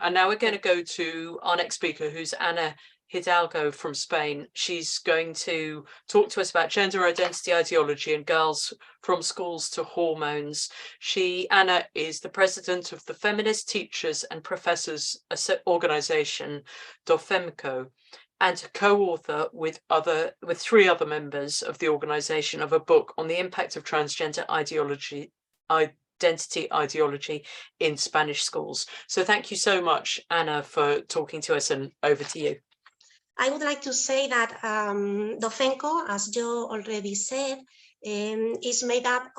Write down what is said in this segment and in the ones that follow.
And now we're going to go to our next speaker, who's Ana Hidalgo from Spain. She's going to talk to us about gender identity ideology and girls from schools to hormones. Ana is the president of the Feminist Teachers and Professors Organization, DOFEMCO, and a co-author with 3 other members of the organization of a book on the impact of transgender identity ideology in Spanish schools. So thank you so much, Ana, for talking to us, and over to you. I would like to say that DOFEMCO, as Joe already said, is made up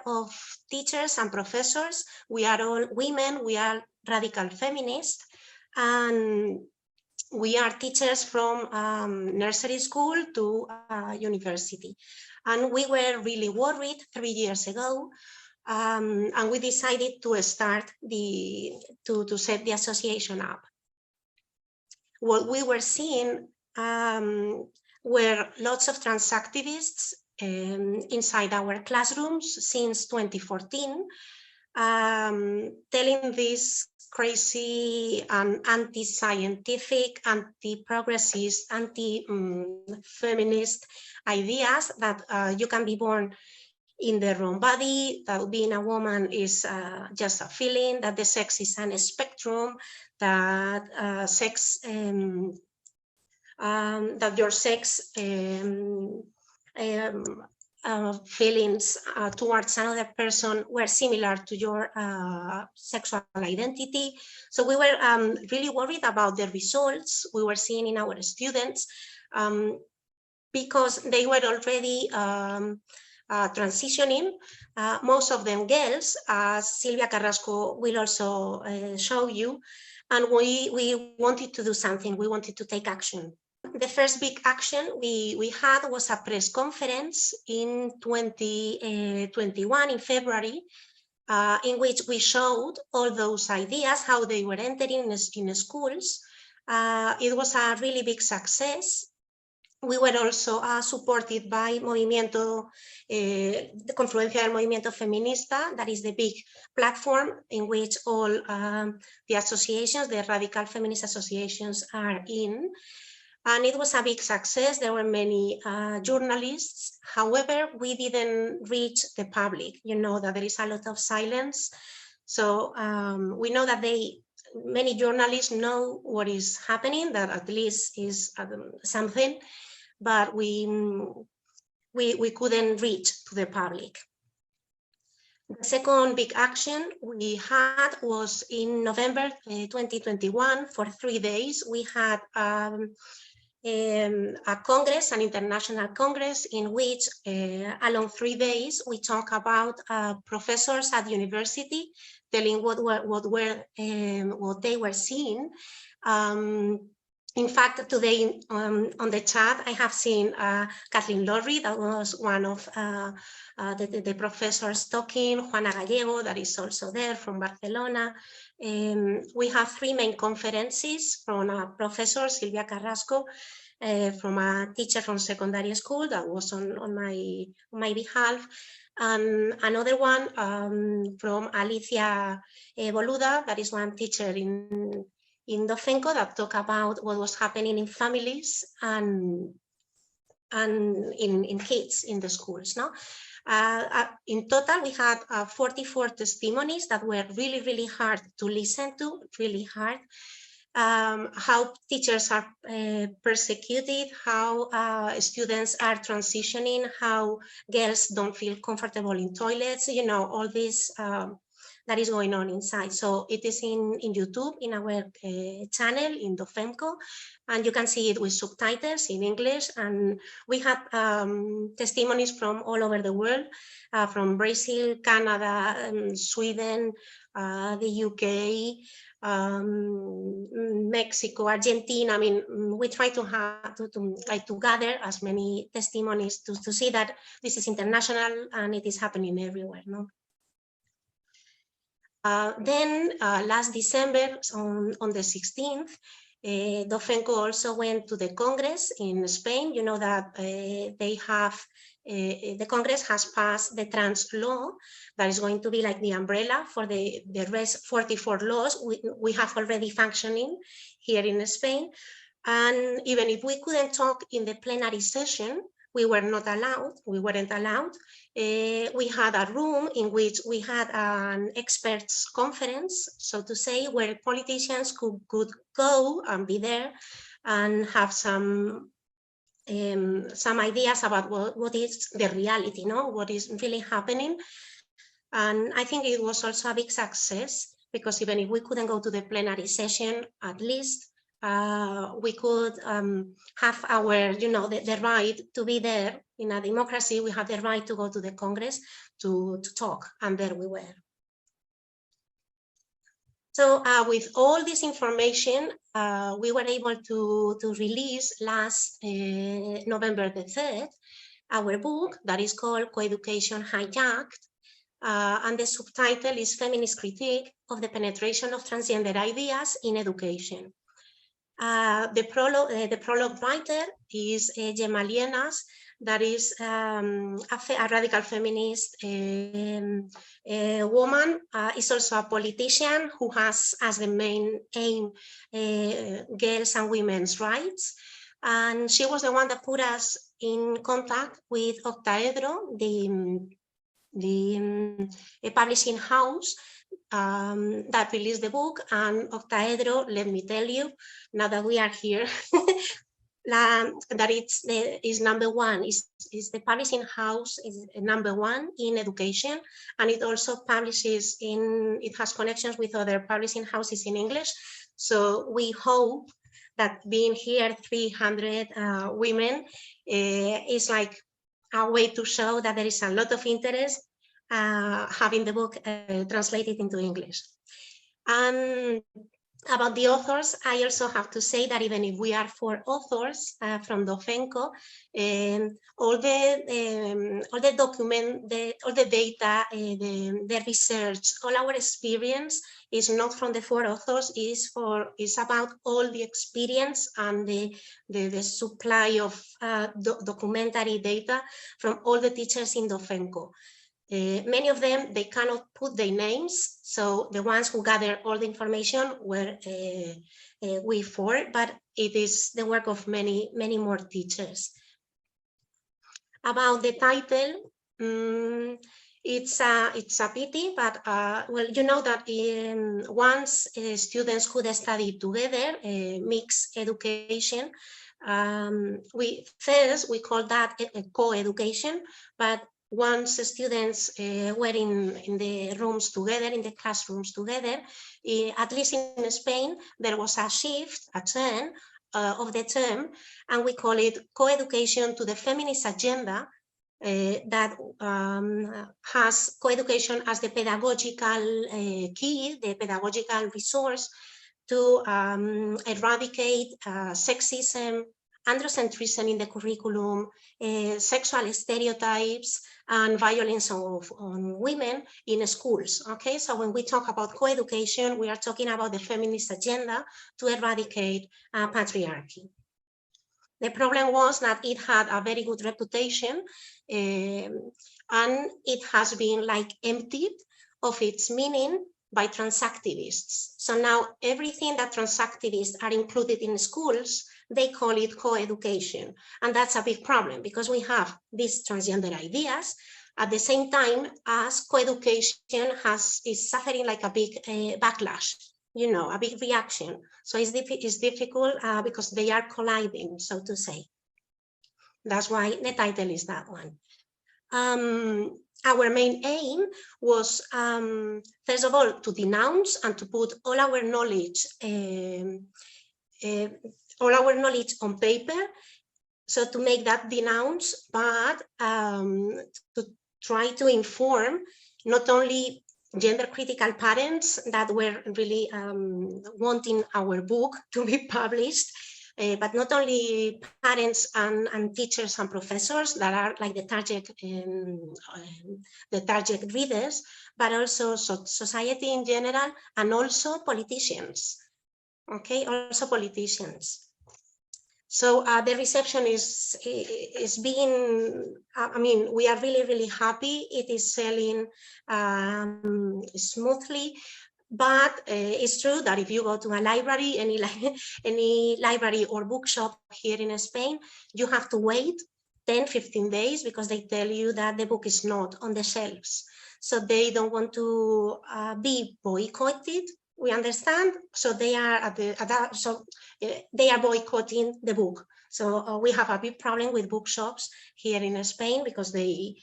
of teachers and professors. We are all women, we are radical feminists, and we are teachers from nursery school to university. And we were really worried 3 years ago, and we decided to start to set the association up. What we were seeing were lots of trans activists inside our classrooms since 2014, telling these crazy and anti-scientific, anti-progressist, anti-feminist ideas that you can be born in the wrong body, that being a woman is just a feeling, that the sex is a spectrum, that that your sex feelings towards another person were similar to your sexual identity. So we were really worried about the results we were seeing in our students, because they were already transitioning, most of them girls, as Silvia Carrasco will also show you, and we wanted to do something, we wanted to take action. The first big action we had was a press conference in 2021 in February, in which we showed all those ideas, how they were entering in schools. It was a really big success. We were also supported by the Confluencia del Movimiento Feminista, that is the big platform in which all the associations, the radical feminist associations, are in. And it was a big success. There were many journalists. However, we didn't reach the public. You know that there is a lot of silence. So we know that many journalists know what is happening, that at least is something, but we couldn't reach to the public. The second big action we had was in November 2021. For 3 days, we had a congress, an international congress, in which along 3 days we talk about professors at university telling what they were seeing. In fact, today on the chat, I have seen Kathleen Lowry, that was one of the professors talking, Juana Gallego, that is also there from Barcelona. We have 3 main conferences from a professor, Silvia Carrasco, from a teacher from secondary school that was on my behalf, and another one from Alicia Boluda, that is one teacher in DOFEMCO, that talk about what was happening in families and in kids in the schools. No? In total, we had 44 testimonies that were really, really hard to listen to, really hard. How teachers are persecuted, how students are transitioning, how girls don't feel comfortable in toilets, you know, all this that is going on inside. So it is in YouTube, in our channel, in DOFEMCO, and you can see it with subtitles in English. And we had testimonies from all over the world, from Brazil, Canada, Sweden, the UK, Mexico, Argentina. I mean, we try to gather as many testimonies to see that this is international and it is happening everywhere. No? Then last December, on the 16th, DOFEMCO also went to the Congress in Spain. You know that they have the Congress has passed the trans law that is going to be like the umbrella for the rest 44 laws we have already functioning here in Spain. And even if we couldn't talk in the plenary session, we weren't allowed. We had a room in which we had an experts conference, so to say, where politicians could go and be there and have some ideas about what is the reality, what is really happening. And I think it was also a big success, because even if we couldn't go to the plenary session, at least we could have our, the right to be there. In a democracy, we have the right to go to the Congress to talk, and there we were. So with all this information, we were able to release last November the 3rd, our book that is called Co-Education Hijacked, and the subtitle is Feminist Critique of the Penetration of Transgender Ideas in Education. The prologue writer is Gemma Lienas, that is a radical feminist woman, is also a politician who has as the main aim girls' and women's rights. And she was the one that put us in contact with Octaedro, the publishing house that released the book. And Octaedro, let me tell you, now that we are here, that is number one, is the publishing house is number one in education, and it also publishes it has connections with other publishing houses in English. So we hope that being here 300 women is like a way to show that there is a lot of interest having the book translated into English. And about the authors, I also have to say that even if we are 4 authors from Dofenco, all the data, the research, all our experience is not from the 4 authors. Is about all the experience and the supply of documentary data from all the teachers in Dofenco. Many of them, they cannot put their names, so the ones who gather all the information were we 4, but it is the work of many more teachers. About the title, it's a pity, but well, you know that once students could study together, mixed education, we call that a co-education, but once students were in the rooms together, in the classrooms together, at least in Spain, there was a shift, a turn of the term, and we call it co-education to the feminist agenda that has co-education as the pedagogical key, the pedagogical resource to eradicate sexism, androcentrism in the curriculum, sexual stereotypes, and violence on women in schools. Okay, so when we talk about co-education, we are talking about the feminist agenda to eradicate patriarchy. The problem was that it had a very good reputation, and it has been like emptied of its meaning by transactivists. So now everything that transactivists are included in schools, they call it co-education. And that's a big problem because we have these transgender ideas at the same time as co-education is suffering like a big backlash, a big reaction. So it's difficult because they are colliding, so to say. That's why the title is that one. Our main aim was, first of all, to denounce and to put all our knowledge on paper. So to make that denounce, but to try to inform not only gender critical parents that were really wanting our book to be published, but not only parents and teachers and professors that are like the target readers, but also society in general, and also politicians. Okay, also politicians. So the reception is being, I mean, we are really, really happy. It is selling smoothly. But it's true that if you go to a library, any library or bookshop here in Spain, you have to wait 10, 15 days because they tell you that the book is not on the shelves. So they don't want to be boycotted. We understand. So they are they are boycotting the book. So we have a big problem with bookshops here in Spain because they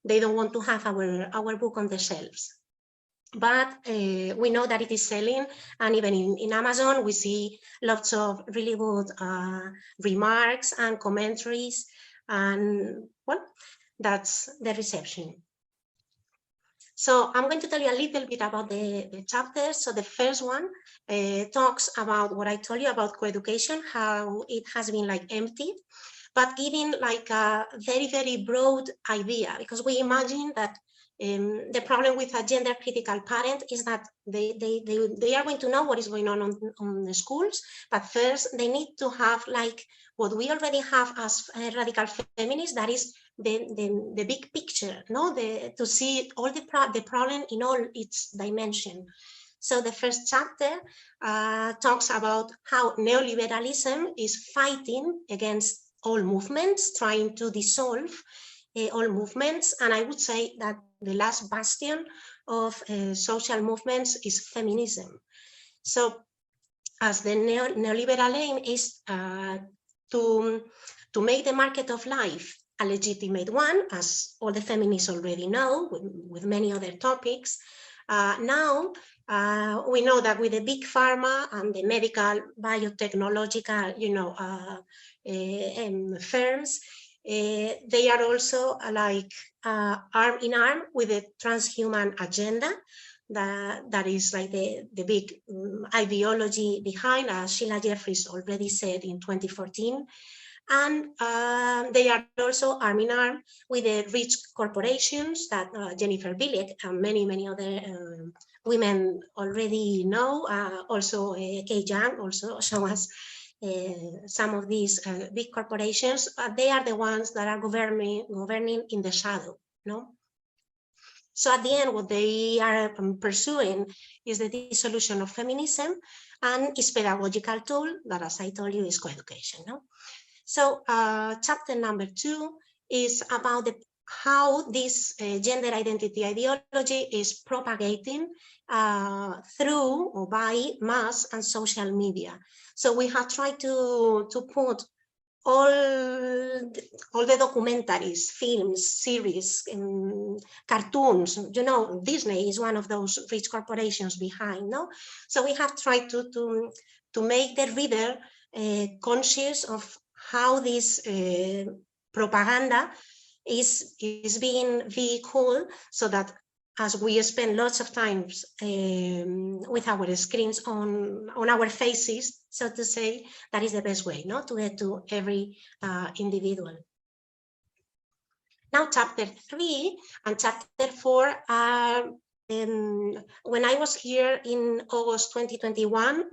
don't want to have our book on the shelves. But we know that it is selling, and even in Amazon, we see lots of really good remarks and commentaries, and well, that's the reception. So I'm going to tell you a little bit about the chapters. So the first one talks about what I told you about coeducation, how it has been like emptied, but giving like a very, very broad idea, because we imagine that the problem with a gender critical parent is that they are going to know what is going on the schools, but first they need to have like what we already have as radical feminists, that is the big picture, no? To see all the problem in all its dimension. So the first chapter talks about how neoliberalism is fighting against all movements, trying to dissolve all movements. And I would say that the last bastion of social movements is feminism. So as the neoliberal aim is to make the market of life a legitimate one, as all the feminists already know, with many other topics. Now, we know that with the big pharma and the medical biotechnological, firms, they are also like arm in arm with the transhuman agenda. That is like the big ideology behind, as Sheila Jeffries already said in 2014. And they are also arm in arm with the rich corporations that Jennifer Bilek and many, many other women already know. Also, Kay Young also show us some of these big corporations. They are the ones that are governing in the shadow, no? So at the end, what they are pursuing is the dissolution of feminism and its pedagogical tool that, as I told you, is coeducation, no? So chapter number 2 is about how this gender identity ideology is propagating through or by mass and social media. So we have tried to put all the documentaries, films, series, cartoons. You know, Disney is one of those rich corporations behind, no? So we have tried to make the reader conscious of how this propaganda is being vehicled, so that as we spend lots of times with our screens on our faces, so to say, that is the best way, no, to get to every individual. Now, chapter 3 and chapter 4 are when I was here in August 2021,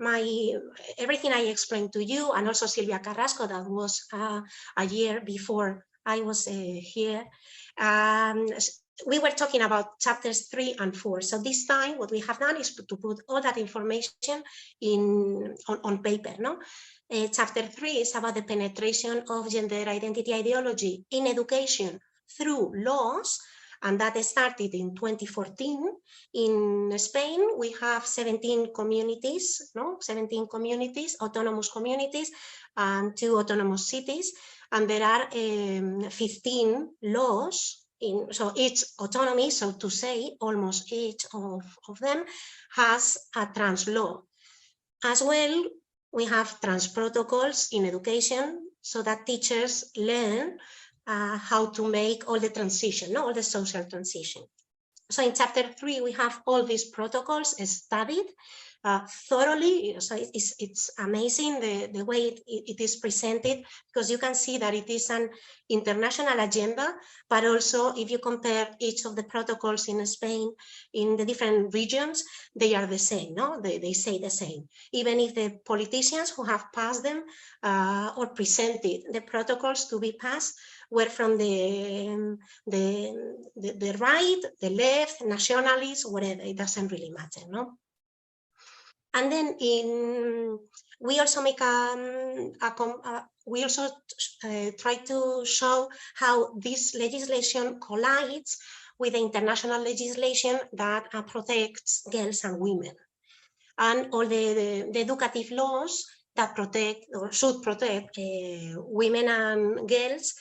everything I explained to you, and also Silvia Carrasco, that was a year before I was here, we were talking about chapters 3 and 4. So this time, what we have done is to put all that information on paper, no? Chapter 3 is about the penetration of gender identity ideology in education through laws, and that started in 2014. In Spain, we have 17 communities, no? 17 communities, autonomous communities, and 2 autonomous cities, and there are 15 laws. So each autonomy, so to say, almost each of them has a trans law. As well, we have trans protocols in education, so that teachers learn how to make all the transition, no? All the social transition. So in chapter 3, we have all these protocols studied thoroughly. So it's amazing the way it is presented, because you can see that it is an international agenda, but also if you compare each of the protocols in Spain in the different regions, they are the same, no? They say the same. Even if the politicians who have passed them or presented the protocols to be passed were from the right, the left, nationalists, whatever, it doesn't really matter, no? And then we also make we also try to show how this legislation collides with the international legislation that protects girls and women, and all the educative laws that protect or should protect women and girls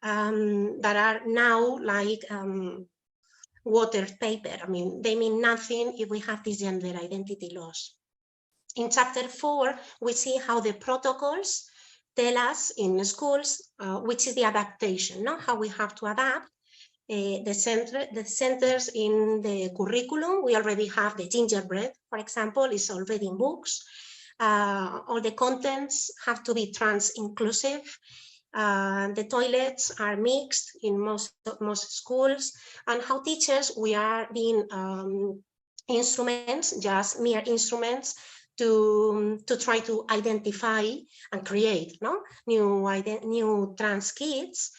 that are now like water paper. I mean, they mean nothing if we have these gender identity laws. In chapter 4, we see how the protocols tell us in schools which is the adaptation, no? How we have to adapt. The centers in the curriculum, we already have the gingerbread, for example, is already in books. All the contents have to be trans inclusive. The toilets are mixed in most schools, and how teachers, we are being instruments, just mere instruments, to try to identify and create new trans kids.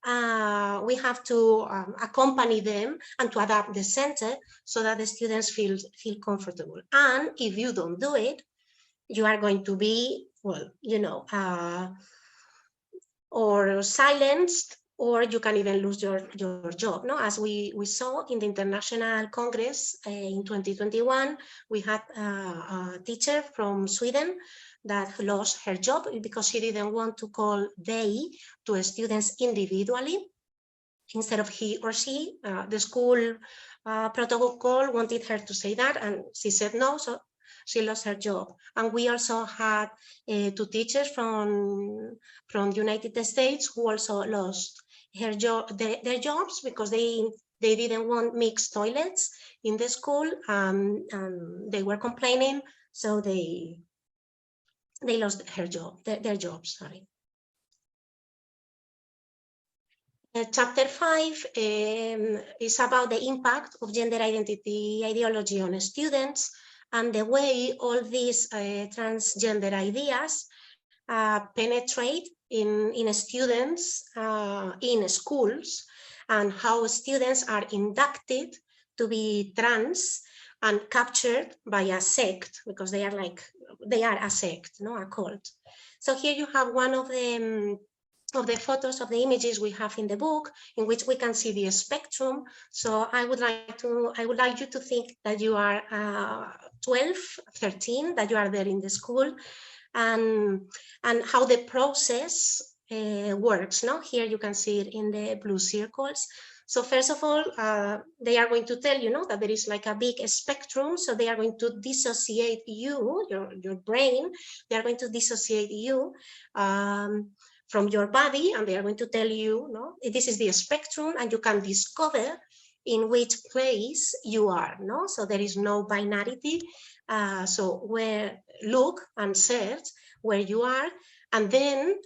We have to accompany them and to adapt the center so that the students feel comfortable. And if you don't do it, you are going to be, well, you know, or silenced, or you can even lose your job. No, as we saw in the International Congress in 2021, we had a teacher from Sweden that lost her job because she didn't want to call they to students individually instead of he or she. The school protocol wanted her to say that, and she said no, so she lost her job. And we also had 2 teachers from the United States who also lost their jobs because they didn't want mixed toilets in the school, and they were complaining, so they lost their jobs. Sorry. Chapter 5 is about the impact of gender identity ideology on students, and the way all these transgender ideas penetrate in students in schools, and how students are inducted to be trans and captured by a sect, because they are a sect, no, a cult. So here you have one of the photos of the images we have in the book, in which we can see the spectrum. So I would like you to think that you are 12, 13, that you are there in the school, and how the process works. No, here you can see it in the blue circles. So first of all, they are going to tell you, that there is like a big spectrum. So they are going to dissociate you, your brain. They are going to dissociate you from your body, and they are going to tell you, this is the spectrum, and you can discover in which place you are. So there is no binarity. So look and search where you are, and then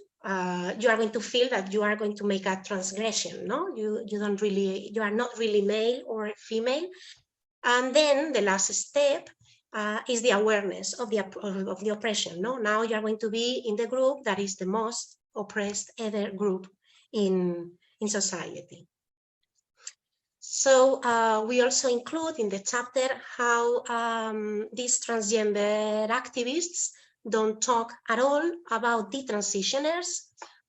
you are going to feel that you are going to make a transgression. You are not really male or female. And then the last step is the awareness of the oppression. Now you are going to be in the group that is the most oppressed ever group in society. So we also include in the chapter how these transgender activists don't talk at all about detransitioners,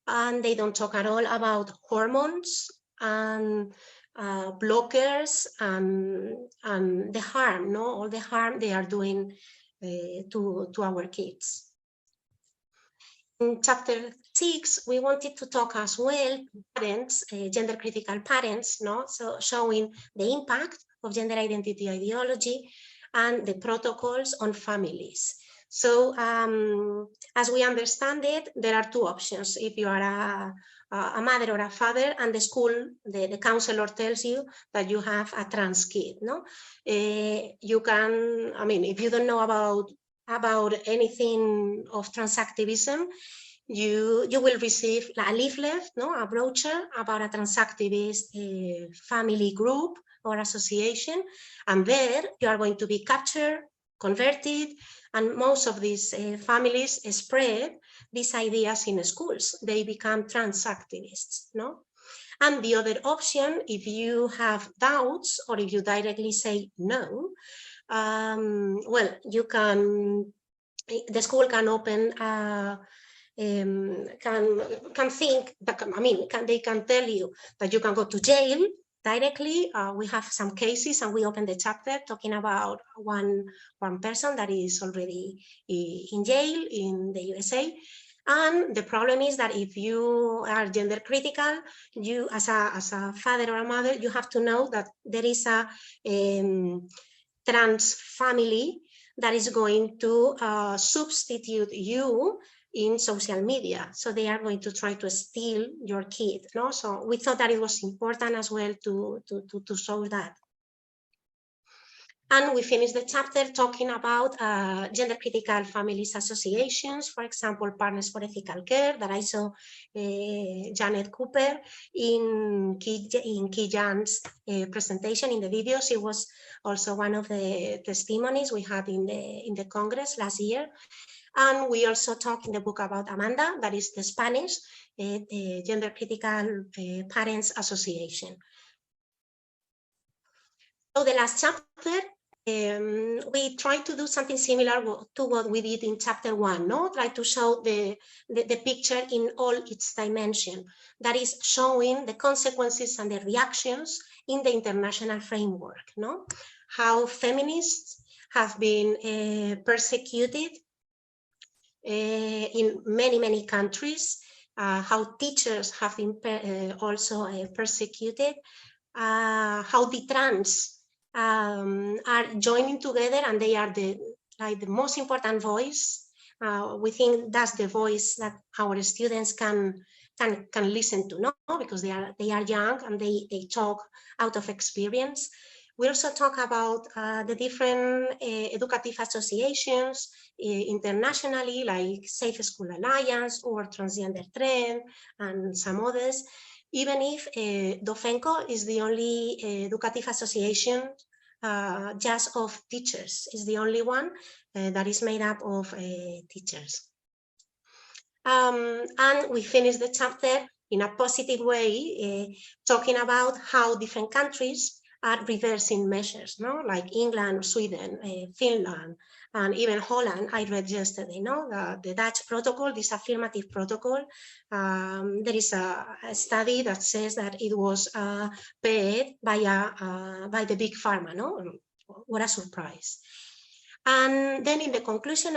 and they don't talk at all about hormones and blockers and the harm, all the harm they are doing to our kids. In chapter 6, we wanted to talk as well parents, gender critical parents, so showing the impact of gender identity ideology and the protocols on families. So as we understand it, there are 2 options. If you are a mother or a father, and the school, the counselor tells you that you have a trans kid, you can, I mean, if you don't know about about anything of trans activism, you will receive a leaflet, no, a brochure about a trans activist family group or association, and there you are going to be captured, converted, and most of these families spread these ideas in schools. They become trans activists, no? And the other option, if you have doubts or if you directly say no, well, you can, the school can open can think that, I mean, they can tell you that you can go to jail directly. We have some cases, and we open the chapter talking about one person that is already in jail in the USA. And the problem is that if you are gender critical, you as a father or a mother, you have to know that there is a trans family that is going to substitute you in social media. So they are going to try to steal your kid, no? So we thought that it was important as well to show that. And we finished the chapter talking about gender critical families associations, for example, Partners for Ethical Care, that I saw Janet Cooper in Kijan's presentation in the video. She was also one of the testimonies we had in the Congress last year. And we also talk in the book about Amanda, that is the Spanish Gender Critical Parents Association. So the last chapter, we try to do something similar to what we did in chapter 1, no? Try to show the picture in all its dimension, that is showing the consequences and the reactions in the international framework, no? How feminists have been persecuted in many countries, how teachers have been also persecuted, how the trans are joining together, and they are the most important voice. We think that's the voice that our students can listen to, no? Because they are young and they talk out of experience. We also talk about the different educative associations internationally, like Safe School Alliance or Transgender Trend and some others. Even if Dofenco is the only educative association just of teachers, is the only one that is made up of teachers. And we finish the chapter in a positive way, talking about how different countries are reversing measures, no? Like England, Sweden, Finland, and even Holland. I read yesterday, no? The Dutch protocol, this affirmative protocol. There is a study that says that it was paid by the big pharma, no? What a surprise. And then in the conclusion,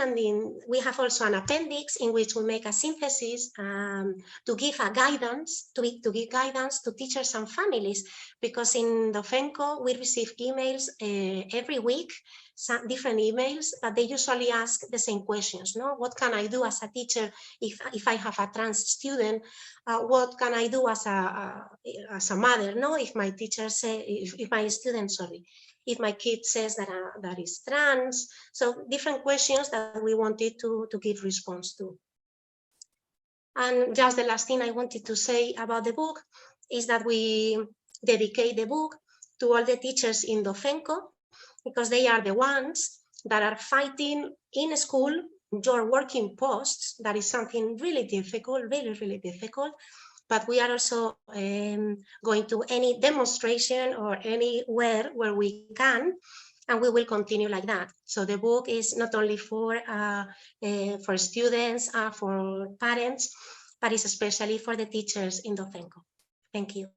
we have also an appendix in which we make a synthesis to give a guidance, to give guidance to teachers and families, because in Dofenco we receive emails every week, some different emails, but they usually ask the same questions, no? What can I do as a teacher if I have a trans student? What can I do as a mother, no? If my teacher if my student, sorry, if my kid says that is trans. So different questions that we wanted to give response to. And just the last thing I wanted to say about the book is that we dedicate the book to all the teachers in Dofenco, because they are the ones that are fighting in school your working posts. That is something really difficult, really difficult. But we are also going to any demonstration or anywhere where we can, and we will continue like that. So the book is not only for students, for parents, but it's especially for the teachers in Dofenco. Thank you.